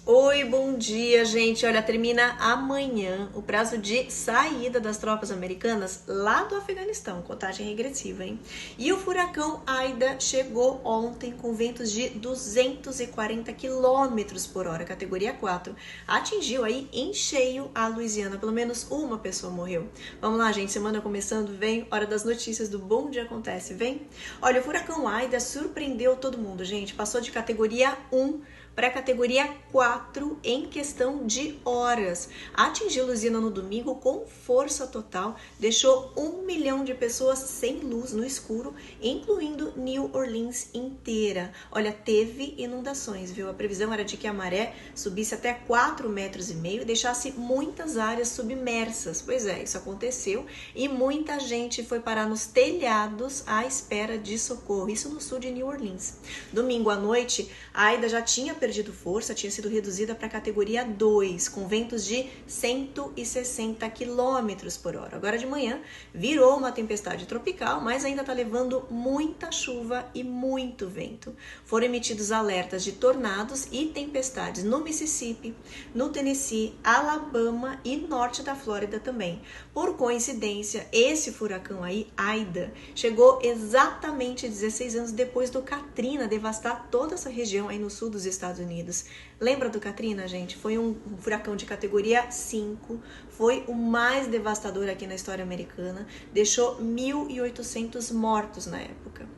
Oi, bom dia, gente. Olha, termina amanhã o prazo de saída das tropas americanas lá do Afeganistão. Contagem regressiva, hein? E o furacão Aida chegou ontem com ventos de 240 km por hora, categoria 4. Atingiu aí em cheio a Louisiana. Pelo menos uma pessoa morreu. Vamos lá, gente. Semana começando, vem. Hora das notícias do Bom Dia Acontece, vem. Olha, o furacão Aida surpreendeu todo mundo, gente. Passou de categoria 1 para a categoria 4 em questão de horas. Atingiu Louisiana no domingo com força total, deixou 1 milhão de pessoas sem luz no escuro, incluindo New Orleans inteira. Olha, teve inundações, viu? A previsão era de que a maré subisse até 4,5 metros e deixasse muitas áreas submersas. Pois é, isso aconteceu e muita gente foi parar nos telhados à espera de socorro. Isso no sul de New Orleans. Domingo à noite, a Aida já tinha perdido força, tinha sido reduzida para a categoria 2, com ventos de 160 km por hora. Agora de manhã, virou uma tempestade tropical, mas ainda está levando muita chuva e muito vento. Foram emitidos alertas de tornados e tempestades no Mississippi, no Tennessee, Alabama e norte da Flórida também. Por coincidência, esse furacão aí, Aida, chegou exatamente 16 anos depois do Katrina devastar toda essa região aí no sul dos Estados Unidos. Lembra do Katrina, gente? Foi um furacão de categoria 5, foi o mais devastador aqui na história americana, deixou 1.800 mortos na época.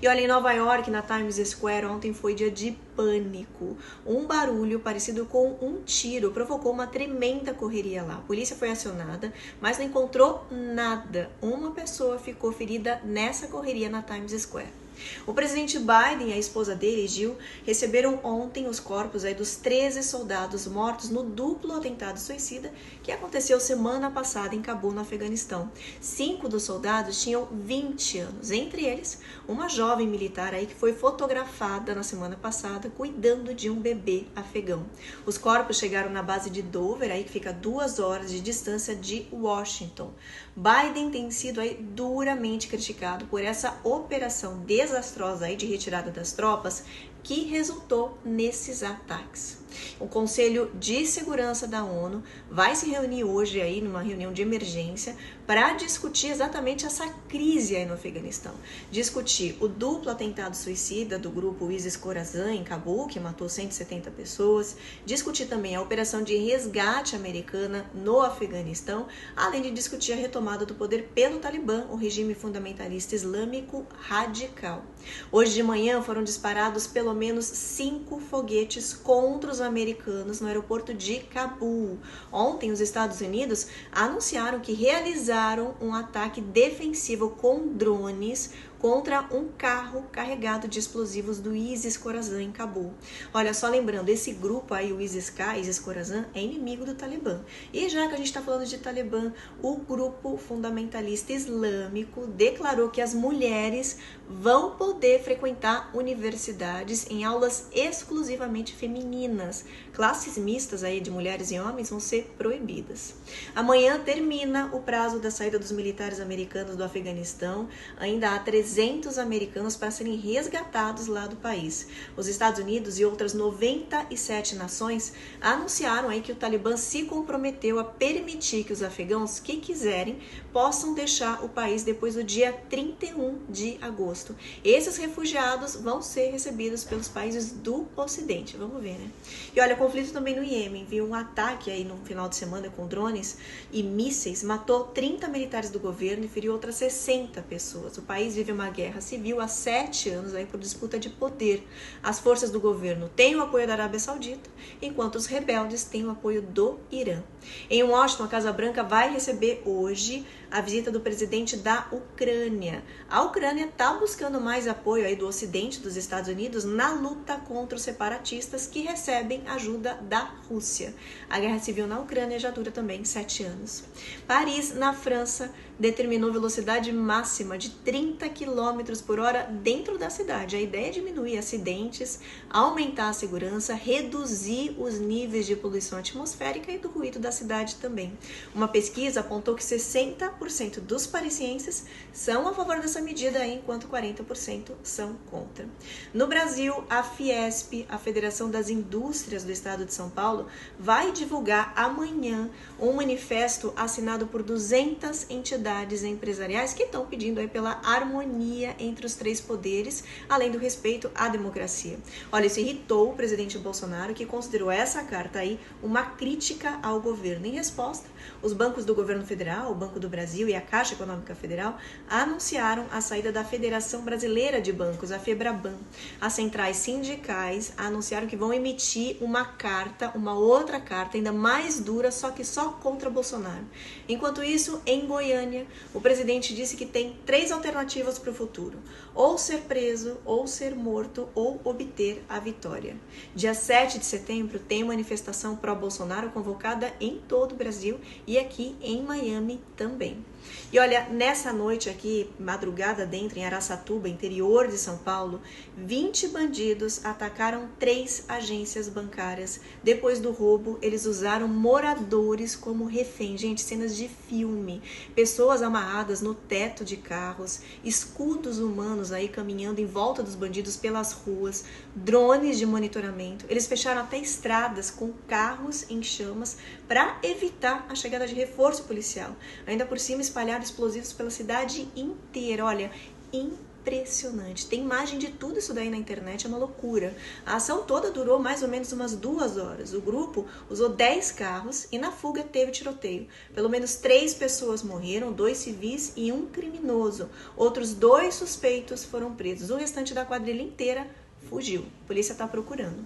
E olha, em Nova York, na Times Square, ontem foi dia de pânico. Um barulho parecido com um tiro provocou uma tremenda correria lá. A polícia foi acionada, mas não encontrou nada. Uma pessoa ficou ferida nessa correria na Times Square. O presidente Biden e a esposa dele, Jill, receberam ontem os corpos aí dos 13 soldados mortos no duplo atentado suicida que aconteceu semana passada em Cabul, no Afeganistão. 5 dos soldados tinham 20 anos, entre eles uma jovem militar aí que foi fotografada na semana passada cuidando de um bebê afegão. Os corpos chegaram na base de Dover, aí que fica a 2 horas de distância de Washington. Biden tem sido aí duramente criticado por essa operação desastrosa aí de retirada das tropas que resultou nesses ataques. O Conselho de Segurança da ONU vai se reunir hoje aí numa reunião de emergência para discutir exatamente essa crise aí no Afeganistão. Discutir o duplo atentado suicida do grupo ISIS-Khorasan em Cabul, que matou 170 pessoas. Discutir também a operação de resgate americana no Afeganistão, além de discutir a retomada do poder pelo Talibã, o regime fundamentalista islâmico radical. Hoje de manhã foram disparados pelo menos 5 foguetes contra os americanos no aeroporto de Cabul. Ontem, os Estados Unidos anunciaram que realizaram um ataque defensivo com drones contra um carro carregado de explosivos do ISIS-Khorasan em Cabul. Olha, só lembrando, esse grupo aí, o ISIS-K, ISIS-Khorasan, é inimigo do Talibã. E já que a gente está falando de Talibã, o grupo fundamentalista islâmico declarou que as mulheres vão poder frequentar universidades em aulas exclusivamente femininas. Classes mistas aí de mulheres e homens vão ser proibidas. Amanhã termina o prazo da saída dos militares americanos do Afeganistão. Ainda há 300 americanos para serem resgatados lá do país. Os Estados Unidos e outras 97 nações anunciaram aí que o Talibã se comprometeu a permitir que os afegãos que quiserem possam deixar o país depois do dia 31 de agosto. Esses refugiados vão ser recebidos pelos países do Ocidente. Vamos ver, né? E olha, conflito também no Iêmen, viu? Um ataque aí no final de semana com drones e mísseis matou 30 militares do governo e feriu outras 60 pessoas. O país vive uma guerra civil há 7 anos aí por disputa de poder. As forças do governo têm o apoio da Arábia Saudita, enquanto os rebeldes têm o apoio do Irã. Em Washington, a Casa Branca vai receber hoje a visita do presidente da Ucrânia. A Ucrânia está buscando mais apoio aí do Ocidente, dos Estados Unidos, na luta contra os separatistas que recebem ajuda da Rússia. A guerra civil na Ucrânia já dura também 7 anos. Paris, na França, determinou velocidade máxima de 30 km por hora dentro da cidade. A ideia é diminuir acidentes, aumentar a segurança, reduzir os níveis de poluição atmosférica e do ruído da cidade também. Uma pesquisa apontou que 60% 60% dos parisienses são a favor dessa medida, enquanto 40% são contra. No Brasil, a Fiesp, a Federação das Indústrias do Estado de São Paulo, vai divulgar amanhã um manifesto assinado por 200 entidades empresariais que estão pedindo aí pela harmonia entre os três poderes, além do respeito à democracia. Olha, isso irritou o presidente Bolsonaro, que considerou essa carta aí uma crítica ao governo. Em resposta, os bancos do governo federal, o Banco do Brasil e a Caixa Econômica Federal anunciaram a saída da Federação Brasileira de Bancos, a FEBRABAN. As centrais sindicais anunciaram que vão emitir uma carta, uma outra carta ainda mais dura, só que só contra Bolsonaro. Enquanto isso, em Goiânia, o presidente disse que tem 3 alternativas para o futuro: ou ser preso, ou ser morto, ou obter a vitória. Dia 7 de setembro tem manifestação pró-Bolsonaro convocada em todo o Brasil e aqui em Miami também. E olha, nessa noite aqui, madrugada dentro, em Araçatuba, interior de São Paulo, 20 bandidos atacaram 3 agências bancárias. Depois do roubo, eles usaram moradores como refém. Gente, cenas de filme. Pessoas amarradas no teto de carros, escudos humanos aí caminhando em volta dos bandidos pelas ruas, drones de monitoramento. Eles fecharam até estradas com carros em chamas para evitar a chegada de reforço policial. Ainda por cima, espalharam explosivos pela cidade inteira. Olha, impressionante. Tem imagem de tudo isso daí na internet, é uma loucura. A ação toda durou mais ou menos umas 2 horas. O grupo usou 10 carros e na fuga teve tiroteio. Pelo menos 3 pessoas morreram, 2 civis e 1 criminoso. Outros 2 suspeitos foram presos. O restante da quadrilha inteira fugiu. A polícia está procurando.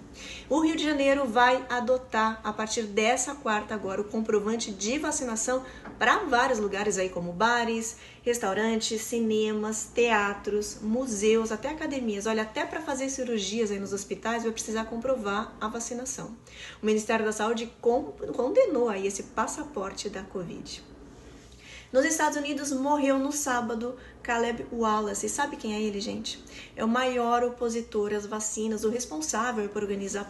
O Rio de Janeiro vai adotar, a partir dessa quarta agora, o comprovante de vacinação para vários lugares aí, como bares, restaurantes, cinemas, teatros, museus, até academias. Olha, até para fazer cirurgias aí nos hospitais vai precisar comprovar a vacinação. O Ministério da Saúde condenou aí esse passaporte da Covid. Nos Estados Unidos, morreu no sábado Caleb Wallace. Sabe quem é ele, gente? É o maior opositor às vacinas, o responsável por organizar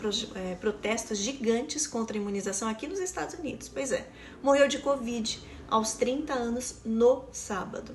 protestos gigantes contra a imunização aqui nos Estados Unidos. Pois é, morreu de Covid aos 30 anos no sábado.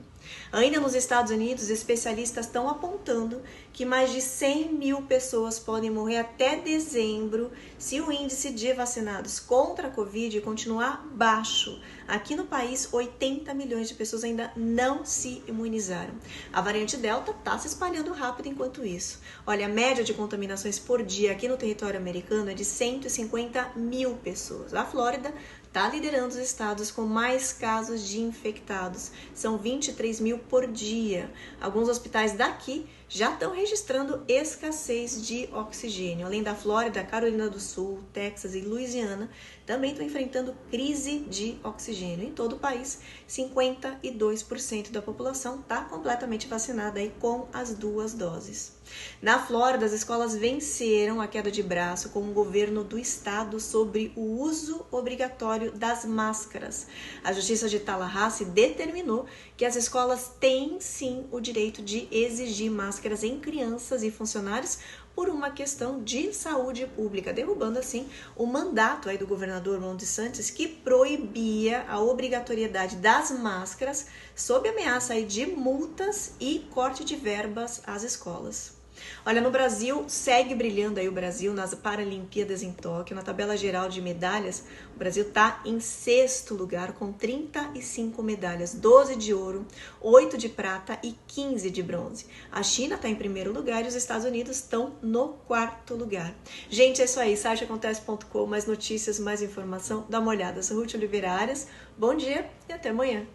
Ainda nos Estados Unidos, especialistas estão apontando que mais de 100 mil pessoas podem morrer até dezembro se o índice de vacinados contra a Covid continuar baixo. Aqui no país, 80 milhões de pessoas ainda não se imunizaram. A variante Delta está se espalhando rápido enquanto isso. Olha, a média de contaminações por dia aqui no território americano é de 150 mil pessoas. A Flórida está liderando os estados com mais casos de infectados. São 23 mil por dia. Alguns hospitais daqui já estão registrando escassez de oxigênio. Além da Flórida, Carolina do Sul, Texas e Louisiana também estão enfrentando crise de oxigênio. Em todo o país, 52% da população está completamente vacinada aí com as 2 doses. Na Flórida, as escolas venceram a queda de braço com o governo do estado sobre o uso obrigatório das máscaras. A Justiça de Tallahassee determinou que as escolas têm sim o direito de exigir máscaras em crianças e funcionários por uma questão de saúde pública, derrubando assim o mandato aí do governador Ron DeSantis, que proibia a obrigatoriedade das máscaras sob ameaça aí de multas e corte de verbas às escolas. Olha, no Brasil, segue brilhando aí o Brasil nas Paralimpíadas em Tóquio. Na tabela geral de medalhas, o Brasil está em 6º lugar com 35 medalhas, 12 de ouro, 8 de prata e 15 de bronze. A China está em 1º lugar e os Estados Unidos estão no 4º lugar. Gente, é isso aí, siteacontece.com, mais notícias, mais informação, dá uma olhada. Eu sou Ruth Oliveira Arias, bom dia e até amanhã.